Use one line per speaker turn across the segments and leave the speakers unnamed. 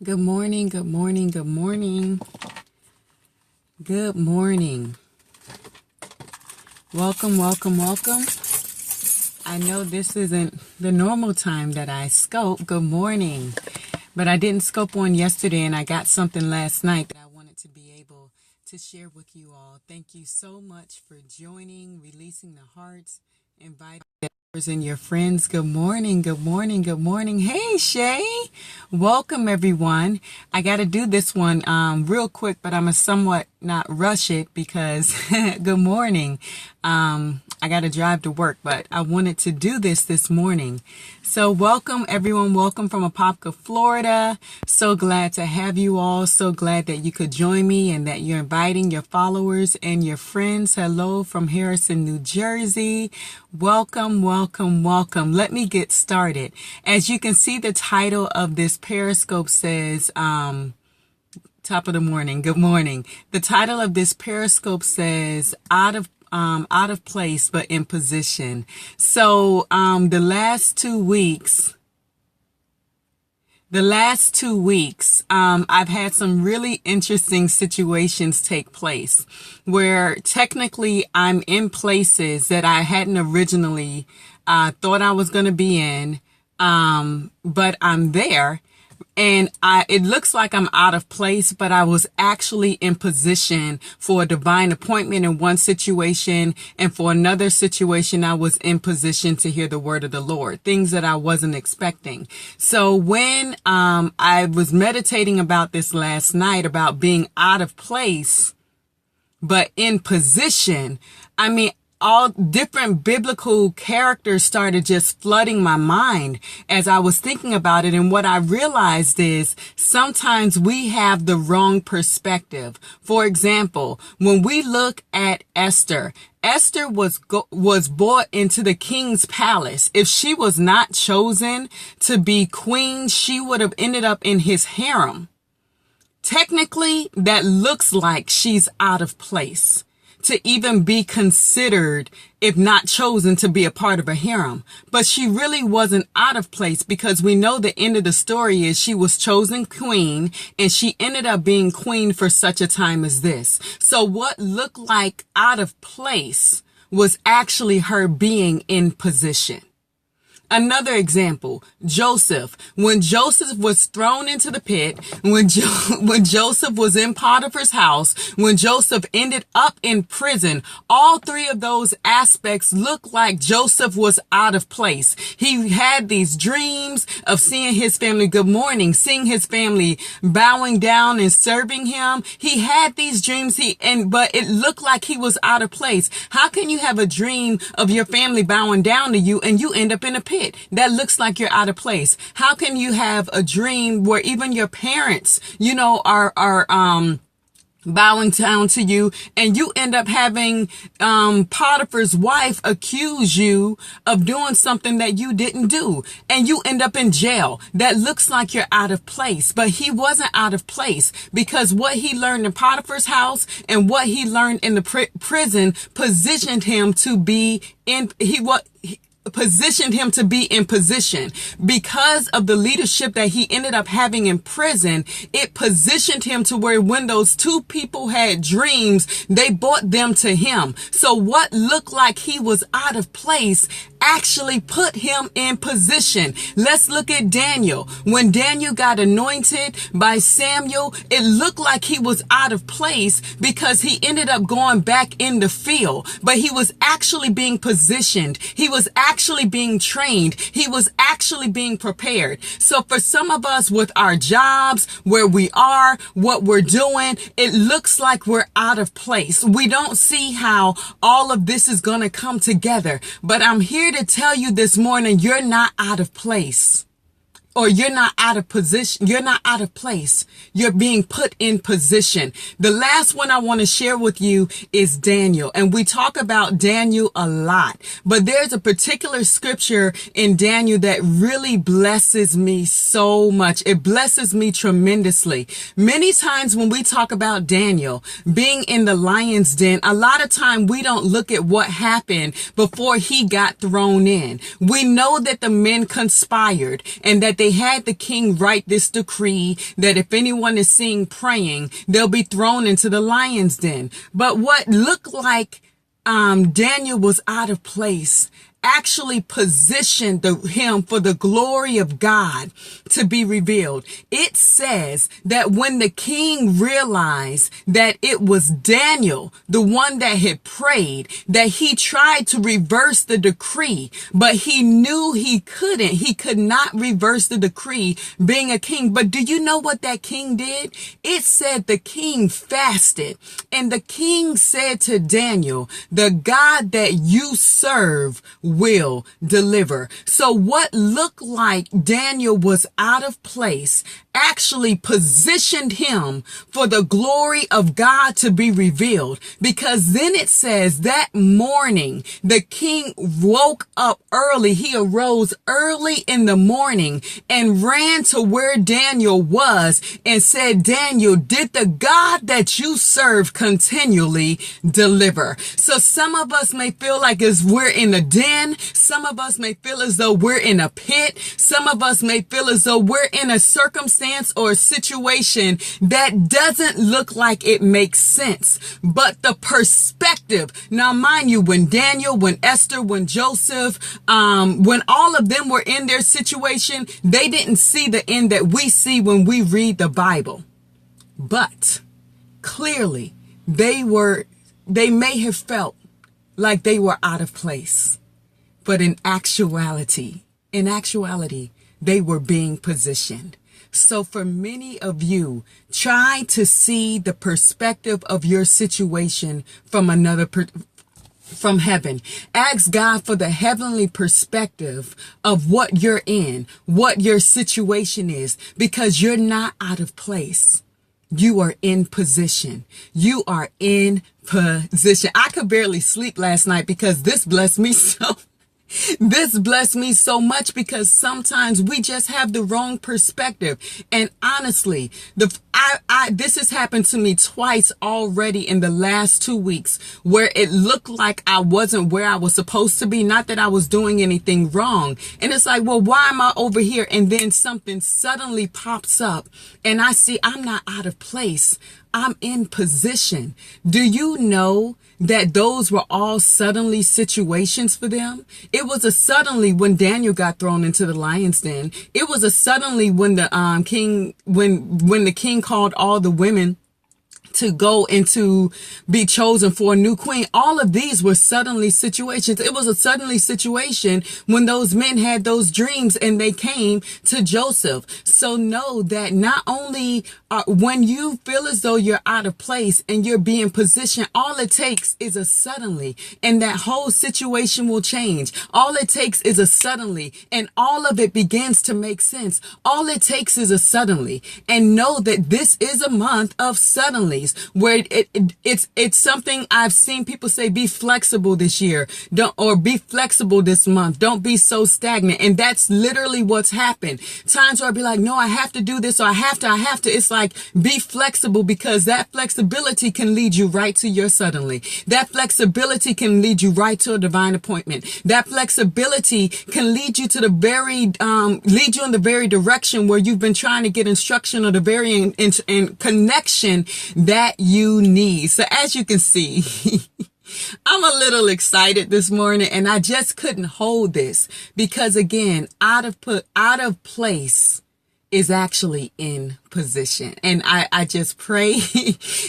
Good morning, good morning, good morning. Good morning. Welcome, welcome, welcome. I know this isn't the normal time that I scope. Good morning. But I didn't scope one yesterday and I got something last night that I wanted to be able to share with you all. Thank you so much for joining, releasing the hearts, inviting and your friends. Good morning, good morning, good morning. Hey Shay, welcome everyone. I got to do this one real quick, but I'm a somewhat not rush it because good morning. I got to drive to work, but I wanted to do this morning. So welcome everyone. Welcome from Apopka, Florida. So glad to have you all. So glad that you could join me and that you're inviting your followers and your friends. Hello from Harrison, New Jersey. Welcome, welcome, welcome. Let me get started. As you can see, the title of this Periscope says, top of the morning. Good morning. The title of this Periscope says, out of place, but in position. So, the last 2 weeks, I've had some really interesting situations take place where technically I'm in places that I hadn't originally, thought I was going to be in. But I'm there. And it looks like I'm out of place, but I was actually in position for a divine appointment in one situation. And for another situation, I was in position to hear the word of the Lord, things that I wasn't expecting. So when I was meditating about this last night, about being out of place, but in position, I mean, all different biblical characters started just flooding my mind as I was thinking about it. And what I realized is sometimes we have the wrong perspective. For example, when we look at Esther was brought into the king's palace. If she was not chosen to be queen, she would have ended up in his harem. Technically, that looks like she's out of place to even be considered, if not chosen, to be a part of a harem. But she really wasn't out of place, because we know the end of the story is she was chosen queen and she ended up being queen for such a time as this. So what looked like out of place was actually her being in position. Another example, Joseph. When Joseph was thrown into the pit, when Joseph was in Potiphar's house, when Joseph ended up in prison, all three of those aspects look like Joseph was out of place. He had these dreams of seeing his family, good morning, seeing his family bowing down and serving him. He had these dreams, but it looked like he was out of place. How can you have a dream of your family bowing down to you and you end up in a pit? That looks like you're out of place. How can you have a dream where even your parents, are bowing down to you, and you end up having Potiphar's wife accuse you of doing something that you didn't do, and you end up in jail? That looks like you're out of place, but he wasn't out of place, because what he learned in Potiphar's house and what he learned in the prison positioned him to be in position. Because of the leadership that he ended up having in prison, it positioned him to where when those two people had dreams, they brought them to him. So what looked like he was out of place actually put him in position. Let's look at Daniel. When Daniel got anointed by Samuel, it looked like he was out of place because he ended up going back in the field, but he was actually being positioned. He was actually being trained. He was actually being prepared. So for some of us, with our jobs, where we are, what we're doing, it looks like we're out of place. We don't see how all of this is going to come together, but I'm here to tell you this morning, you're not out of place. Or you're not out of position. You're not out of place. You're being put in position. The last one I want to share with you is Daniel. And we talk about Daniel a lot, but there's a particular scripture in Daniel that really blesses me so much. It blesses me tremendously. Many times when we talk about Daniel being in the lion's den, a lot of time we don't look at what happened before he got thrown in. We know that the men conspired and that they they had the king write this decree that if anyone is seen praying, they'll be thrown into the lion's den. But what looked like Daniel was out of place actually positioned him for the glory of God to be revealed. It says that when the king realized that it was Daniel, the one that had prayed, that he tried to reverse the decree, but he knew he couldn't. He could not reverse the decree being a king. But do you know what that king did? It said the king fasted, and the king said to Daniel, the God that you serve will deliver. So what looked like Daniel was out of place actually positioned him for the glory of God to be revealed, because then it says that morning the king woke up early. He arose early in the morning and ran to where Daniel was and said, Daniel, did the God that you serve continually deliver? So some of us may feel like as we're in a den. Some of us may feel as though we're in a pit. Some of us may feel as though we're in a circumstance or a situation that doesn't look like it makes sense. But the perspective, now mind you, when Daniel, when Esther, when Joseph, when all of them were in their situation, they didn't see the end that we see when we read the Bible. But clearly they may have felt like they were out of place. But in actuality, they were being positioned. So for many of you, try to see the perspective of your situation from from heaven. Ask God for the heavenly perspective of what you're in, what your situation is, because you're not out of place. You are in position. You are in position. I could barely sleep last night because this blessed me so. This blessed me so much, because sometimes we just have the wrong perspective. And honestly, this has happened to me twice already in the last 2 weeks, where it looked like I wasn't where I was supposed to be. Not that I was doing anything wrong. And it's like, well, why am I over here? And then something suddenly pops up and I see I'm not out of place. I'm in position. Do you know that those were all suddenly situations for them? It was a suddenly when Daniel got thrown into the lion's den. It was a suddenly when the king, when the king called all the women to go and to be chosen for a new queen. All of these were suddenly situations. It was a suddenly situation when those men had those dreams and they came to Joseph. So know that not only when you feel as though you're out of place and you're being positioned, all it takes is a suddenly, and that whole situation will change. All it takes is a suddenly, and all of it begins to make sense. All it takes is a suddenly, and know that this is a month of suddenlies, where it's something I've seen people say, be flexible this year, or be flexible this month. Don't be so stagnant. And that's literally what's happened. Times where I'd be like, no, I have to do this, or I have to. It's like, be flexible, because that flexibility can lead you right to your suddenly. That flexibility can lead you right to a divine appointment. That flexibility can lead you to the lead you in the very direction where you've been trying to get instruction, or the very in connection that you need. So as you can see, I'm a little excited this morning, and I just couldn't hold this, because again, out of place is actually in position. And I just pray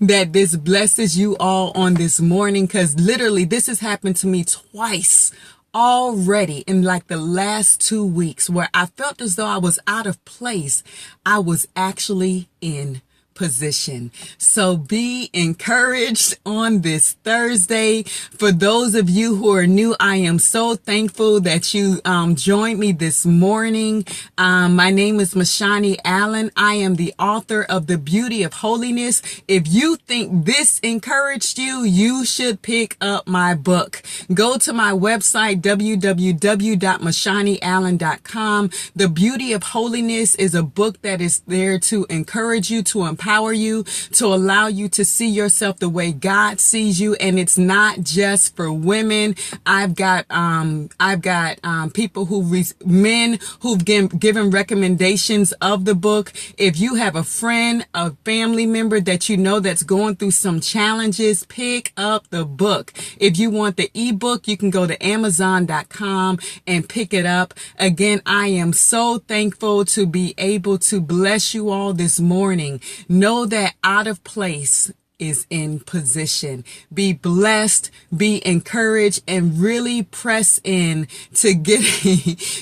that this blesses you all on this morning, because literally this has happened to me twice already in like the last 2 weeks, where I felt as though I was out of place. I was actually in position. So be encouraged on this Thursday. For those of you who are new, I am so thankful that you joined me this morning. My name is Mashani Allen. I am the author of The Beauty of Holiness. If you think this encouraged you, you should pick up my book. Go to my website, www.mashaniallen.com. The Beauty of Holiness is a book that is there to encourage you, to empower empower you, to allow you to see yourself the way God sees you. And it's not just for women. I've got people men who've given recommendations of the book. If you have a friend, a family member that you know that's going through some challenges, pick up the book. If you want the ebook, you can go to Amazon.com and pick it up. Again, I am so thankful to be able to bless you all this morning. Know that out of place is in position. Be blessed, be encouraged, and really press in to getting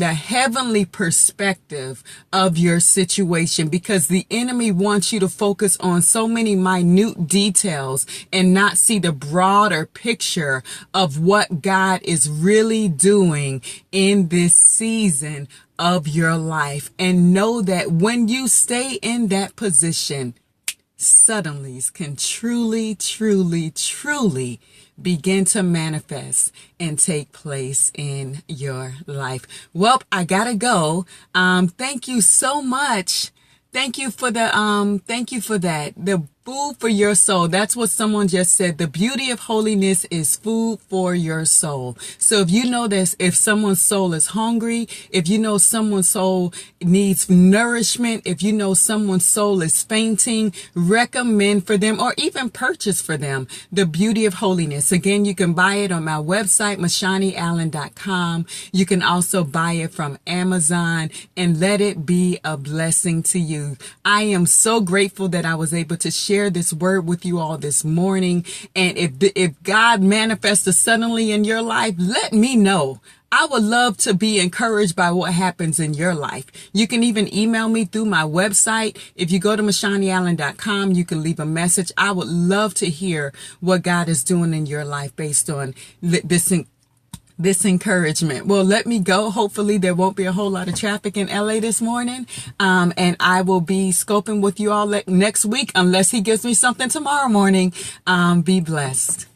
the heavenly perspective of your situation, because the enemy wants you to focus on so many minute details and not see the broader picture of what God is really doing in this season of your life. And know that when you stay in that position, suddenlies can truly begin to manifest and take place in your life. Well, I gotta go. Thank you so much. Thank you for that. The food for your soul. That's what someone just said. The beauty of holiness is food for your soul. So if you know this, if someone's soul is hungry, if you know someone's soul needs nourishment, if you know someone's soul is fainting, recommend for them or even purchase for them The Beauty of Holiness. Again, you can buy it on my website, MashaniAllen.com. You can also buy it from Amazon, and let it be a blessing to you. I am so grateful that I was able to share this word with you all this morning. And if God manifests suddenly in your life, let me know. I would love to be encouraged by what happens in your life. You can even email me through my website. If you go to MashaniAllen.com, you can leave a message. I would love to hear what God is doing in your life based on this encouragement. Well, let me go. Hopefully there won't be a whole lot of traffic in LA this morning. And I will be scoping with you all next week, unless he gives me something tomorrow morning. Be blessed.